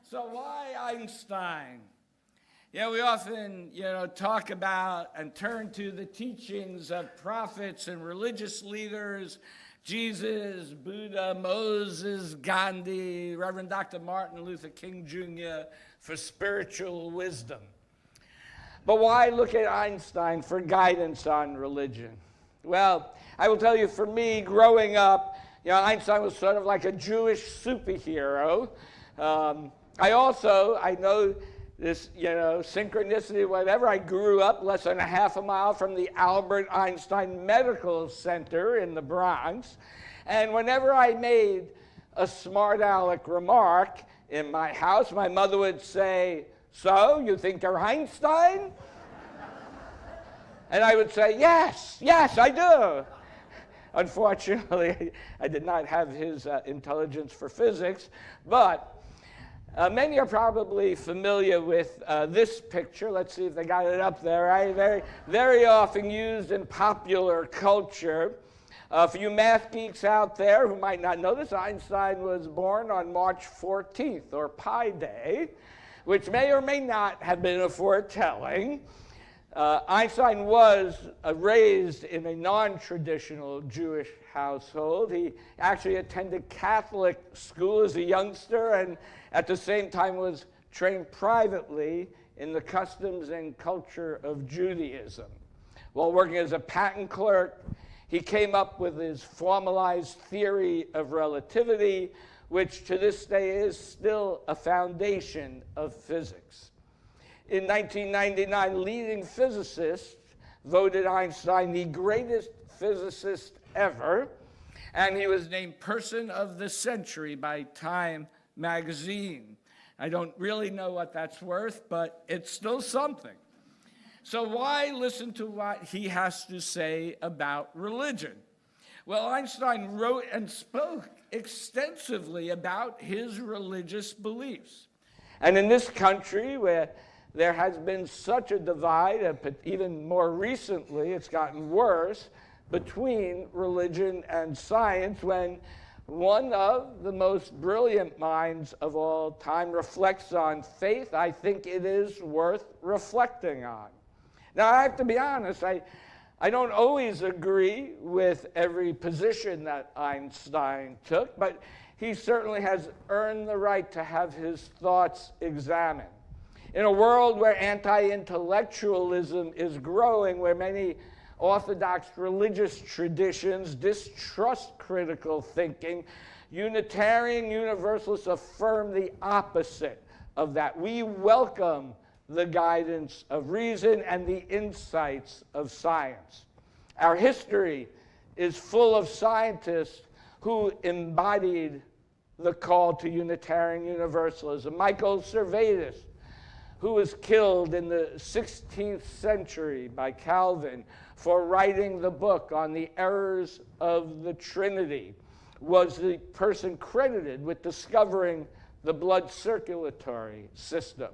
So why Einstein? We often, talk about and turn to the teachings of prophets and religious leaders, Jesus, Buddha, Moses, Gandhi, Reverend Dr. Martin Luther King Jr. for spiritual wisdom. But why look at Einstein for guidance on religion? Well, I will tell you, for me, growing up, Einstein was sort of like a Jewish superhero. I know this, synchronicity, whatever. I grew up less than a half a mile from the Albert Einstein Medical Center in the Bronx. And whenever I made a smart aleck remark in my house, my mother would say, "So, you think you're Einstein?" And I would say, yes, I do. Unfortunately, I did not have his intelligence for physics, but many are probably familiar with this picture. Let's see if they got it up there. Right? Very, very often used in popular culture. For you math geeks out there who might not know this, Einstein was born on March 14th, or Pi Day, which may or may not have been a foretelling. Einstein was raised in a non-traditional Jewish household. He actually attended Catholic school as a youngster and at the same time was trained privately in the customs and culture of Judaism. While working as a patent clerk, he came up with his formalized theory of relativity, which to this day is still a foundation of physics. In 1999, leading physicists voted Einstein the greatest physicist ever, and he was named Person of the Century by Time magazine. I don't really know what that's worth, but it's still something. So why listen to what he has to say about religion? Well, Einstein wrote and spoke extensively about his religious beliefs. And in this country, where there has been such a divide, but even more recently, it's gotten worse, between religion and science, when one of the most brilliant minds of all time reflects on faith, I think it is worth reflecting on. Now, I have to be honest, I don't always agree with every position that Einstein took, but he certainly has earned the right to have his thoughts examined. In a world where anti-intellectualism is growing, where many orthodox religious traditions distrust critical thinking, Unitarian Universalists affirm the opposite of that. We welcome the guidance of reason and the insights of science. Our history is full of scientists who embodied the call to Unitarian Universalism. Michael Servetus, who was killed in the 16th century by Calvin for writing the book on the errors of the Trinity, was the person credited with discovering the blood circulatory system.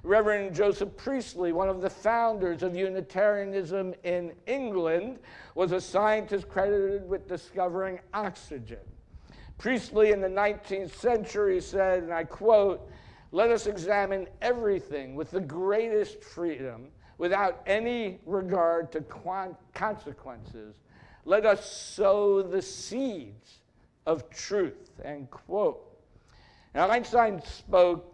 Reverend Joseph Priestley, one of the founders of Unitarianism in England, was a scientist credited with discovering oxygen. Priestley in the 19th century said, and I quote, "Let us examine everything with the greatest freedom, without any regard to consequences. Let us sow the seeds of truth," end quote. Now, Einstein spoke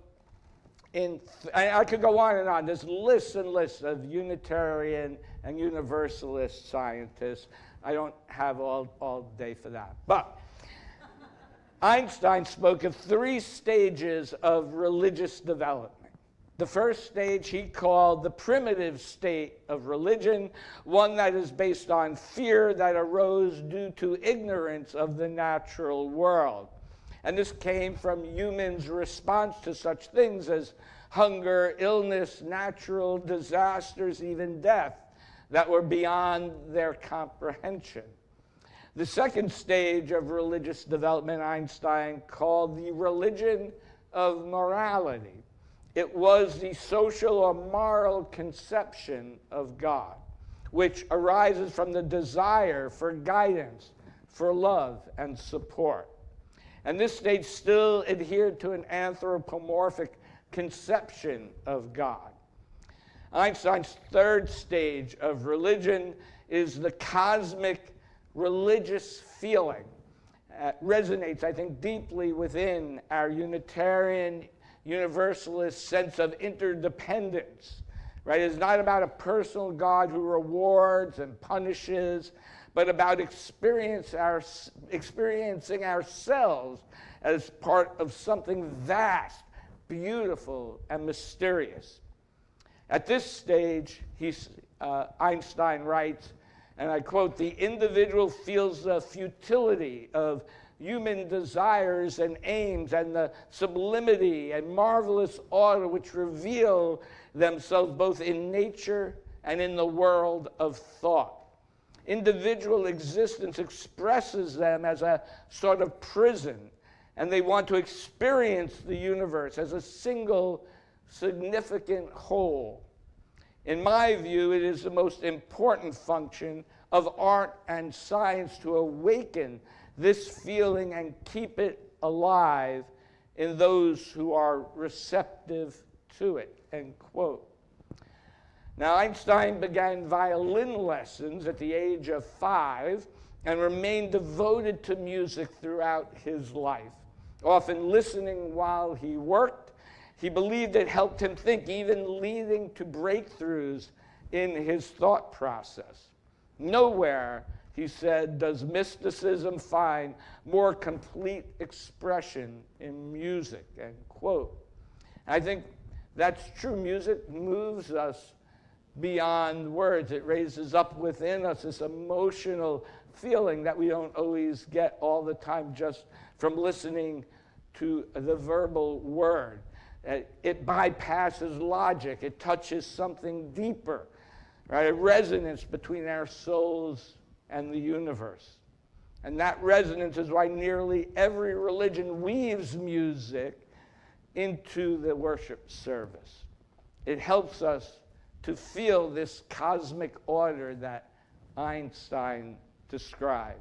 I could go on and on. There's lists and lists of Unitarian and Universalist scientists. I don't have all day for that. But Einstein spoke of 3 stages of religious development. The first stage he called the primitive state of religion, one that is based on fear that arose due to ignorance of the natural world. And this came from humans' response to such things as hunger, illness, natural disasters, even death, that were beyond their comprehension. The second stage of religious development Einstein called the religion of morality. It was the social or moral conception of God, which arises from the desire for guidance, for love and support. And this stage still adhered to an anthropomorphic conception of God. Einstein's third stage of religion is the cosmic religious feeling. Resonates, I think, deeply within our Unitarian Universalist sense of interdependence. Right? It's not about a personal God who rewards and punishes, but about experiencing ourselves as part of something vast, beautiful, and mysterious. At this stage, Einstein writes, and I quote, "The individual feels the futility of human desires and aims and the sublimity and marvelous order which reveal themselves both in nature and in the world of thought. Individual existence expresses them as a sort of prison, and they want to experience the universe as a single significant whole. In my view, it is the most important function of art and science to awaken this feeling and keep it alive in those who are receptive to it," end quote. Now, Einstein began violin lessons at the age of 5 and remained devoted to music throughout his life, often listening while he worked. He believed it helped him think, even leading to breakthroughs in his thought process. Nowhere, he said, does mysticism find more complete expression in music, end quote. I think that's true. Music moves us beyond words. It raises up within us this emotional feeling that we don't always get all the time just from listening to the verbal word. It bypasses logic. It touches something deeper, right? A resonance between our souls and the universe. And that resonance is why nearly every religion weaves music into the worship service. It helps us to feel this cosmic order that Einstein described.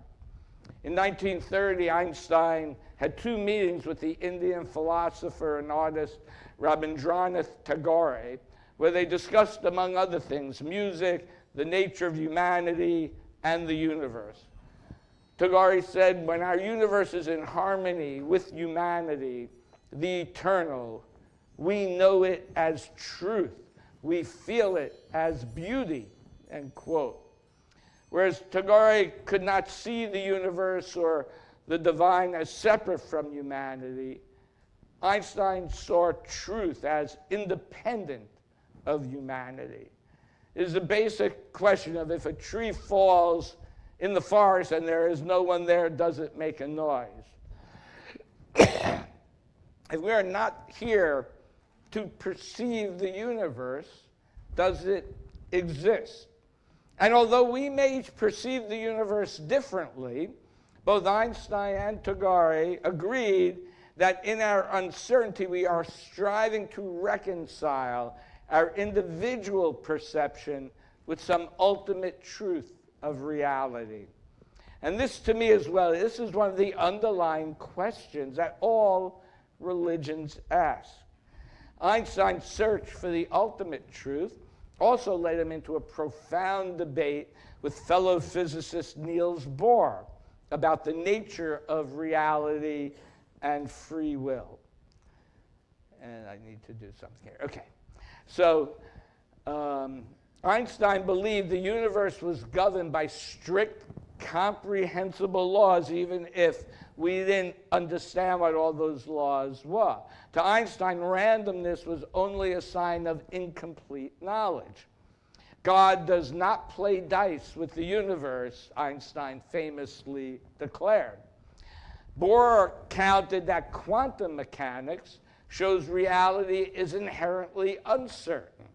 In 1930, Einstein had 2 meetings with the Indian philosopher and artist Rabindranath Tagore, where they discussed, among other things, music, the nature of humanity, and the universe. Tagore said, "When our universe is in harmony with humanity, the eternal, we know it as truth. We feel it as beauty," end quote. Whereas Tagore could not see the universe or the divine as separate from humanity, Einstein saw truth as independent of humanity. It is a basic question of if a tree falls in the forest and there is no one there, does it make a noise? If we are not here to perceive the universe, does it exist? And although we may perceive the universe differently, both Einstein and Tagore agreed that in our uncertainty we are striving to reconcile our individual perception with some ultimate truth of reality. And this, to me as well, this is one of the underlying questions that all religions ask. Einstein's search for the ultimate truth also led him into a profound debate with fellow physicist Niels Bohr about the nature of reality and free will. And I need to do something here. Okay. So Einstein believed the universe was governed by strict, comprehensible laws, even if we didn't understand what all those laws were. To Einstein, randomness was only a sign of incomplete knowledge. God does not play dice with the universe, Einstein famously declared. Bohr counted that quantum mechanics shows reality is inherently uncertain,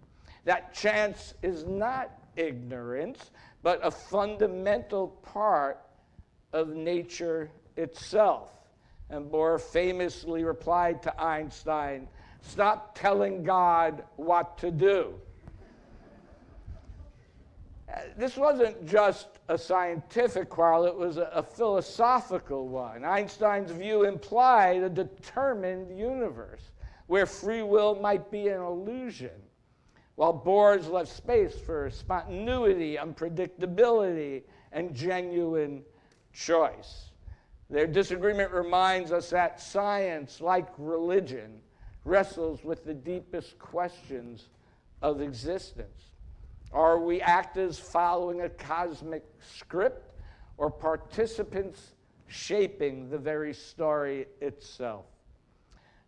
that chance is not ignorance, but a fundamental part of nature itself. And Bohr famously replied to Einstein, "Stop telling God what to do." This wasn't just a scientific quarrel, it was a philosophical one. Einstein's view implied a determined universe where free will might be an illusion, while Bohr's left space for spontaneity, unpredictability, and genuine choice. Their disagreement reminds us that science, like religion, wrestles with the deepest questions of existence. Are we actors following a cosmic script, or participants shaping the very story itself?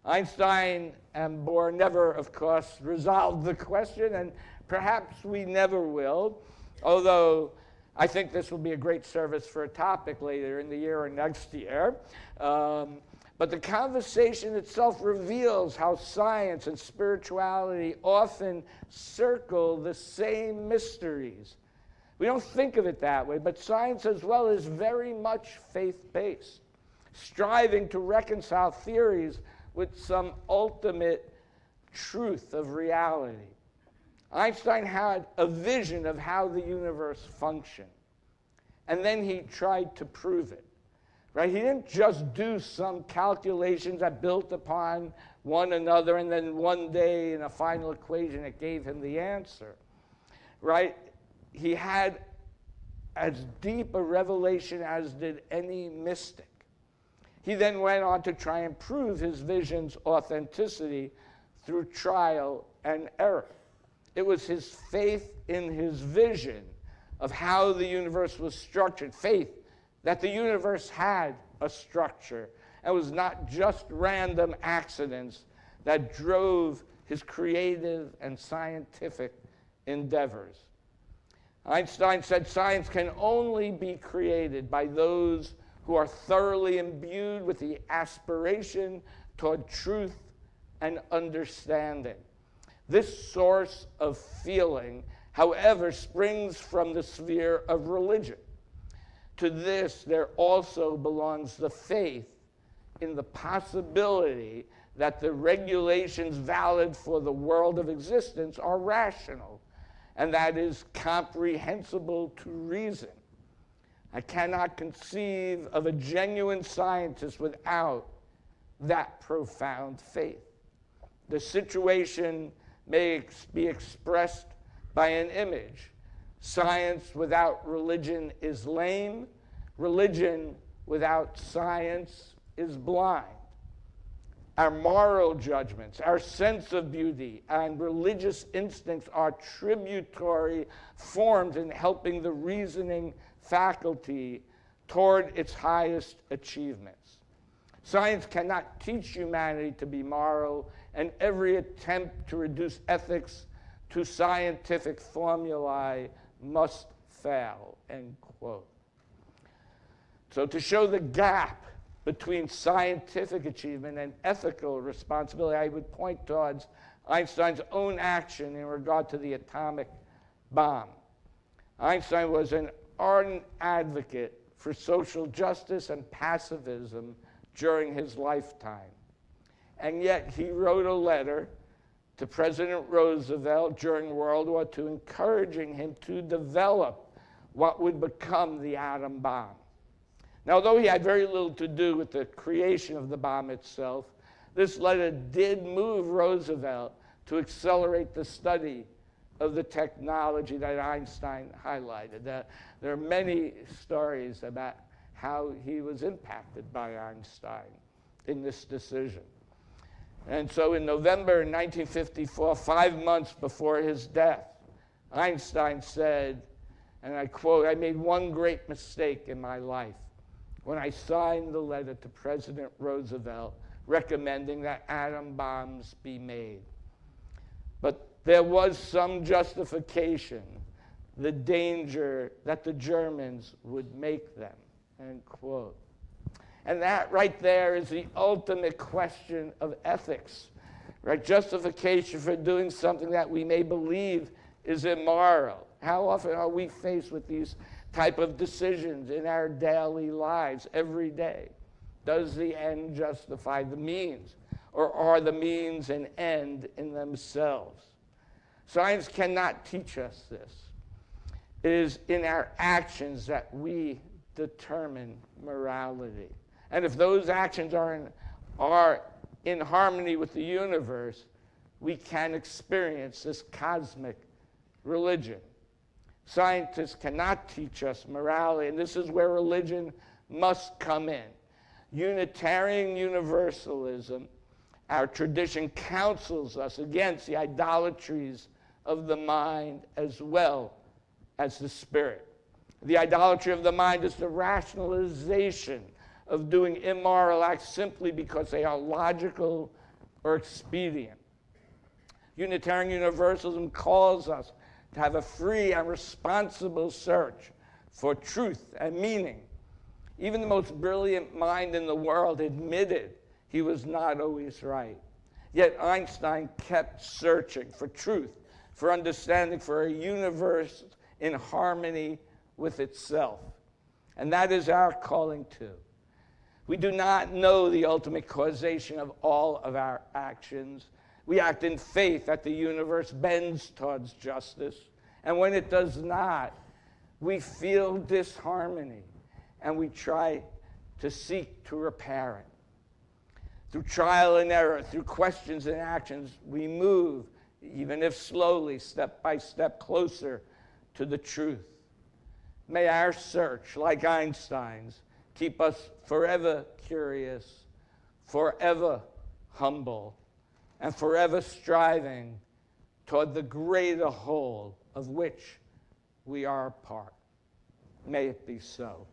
Einstein and Bohr never, of course, resolved the question, and perhaps we never will, although I think this will be a great service for a topic later in the year or next year. But the conversation itself reveals how science and spirituality often circle the same mysteries. We don't think of it that way, but science as well is very much faith-based, striving to reconcile theories with some ultimate truth of reality. Einstein had a vision of how the universe functioned, and then he tried to prove it. Right? He didn't just do some calculations that built upon one another, and then one day in a final equation it gave him the answer. Right? He had as deep a revelation as did any mystic. He then went on to try and prove his vision's authenticity through trial and error. It was his faith in his vision of how the universe was structured, faith that the universe had a structure and was not just random accidents, that drove his creative and scientific endeavors. Einstein said science can only be created by those who are thoroughly imbued with the aspiration toward truth and understanding. This source of feeling, however, springs from the sphere of religion. To this, there also belongs the faith in the possibility that the regulations valid for the world of existence are rational, and that is comprehensible to reason. I cannot conceive of a genuine scientist without that profound faith. The situation may be expressed by an image. Science without religion is lame. Religion without science is blind. Our moral judgments, our sense of beauty, and religious instincts are tributary forms in helping the reasoning faculty toward its highest achievements. Science cannot teach humanity to be moral, and every attempt to reduce ethics to scientific formulae must fail, end quote. So to show the gap between scientific achievement and ethical responsibility, I would point towards Einstein's own action in regard to the atomic bomb. Einstein was an ardent advocate for social justice and pacifism during his lifetime. And yet he wrote a letter to President Roosevelt during World War II encouraging him to develop what would become the atom bomb. Now, although he had very little to do with the creation of the bomb itself, this letter did move Roosevelt to accelerate the study of the technology that Einstein highlighted. There are many stories about how he was impacted by Einstein in this decision. And so in November 1954, 5 months before his death, Einstein said, and I quote, "I made one great mistake in my life when I signed the letter to President Roosevelt recommending that atom bombs be made. But there was some justification, the danger that the Germans would make them," end quote. And that right there is the ultimate question of ethics, right? Justification for doing something that we may believe is immoral. How often are we faced with these type of decisions in our daily lives every day? Does the end justify the means, or are the means an end in themselves? Science cannot teach us this. It is in our actions that we determine morality. And if those actions are in harmony with the universe, we can experience this cosmic religion. Scientists cannot teach us morality, and this is where religion must come in. Unitarian Universalism, our tradition counsels us against the idolatries of the mind as well as the spirit. The idolatry of the mind is the rationalization of doing immoral acts simply because they are logical or expedient. Unitarian Universalism calls us to have a free and responsible search for truth and meaning. Even the most brilliant mind in the world admitted he was not always right. Yet Einstein kept searching for truth, for understanding, for a universe in harmony with itself. And that is our calling too. We do not know the ultimate causation of all of our actions. We act in faith that the universe bends towards justice. And when it does not, we feel disharmony and we try to seek to repair it. Through trial and error, through questions and actions, we move, even if slowly, step by step, closer to the truth. May our search, like Einstein's, keep us forever curious, forever humble, and forever striving toward the greater whole of which we are a part. May it be so.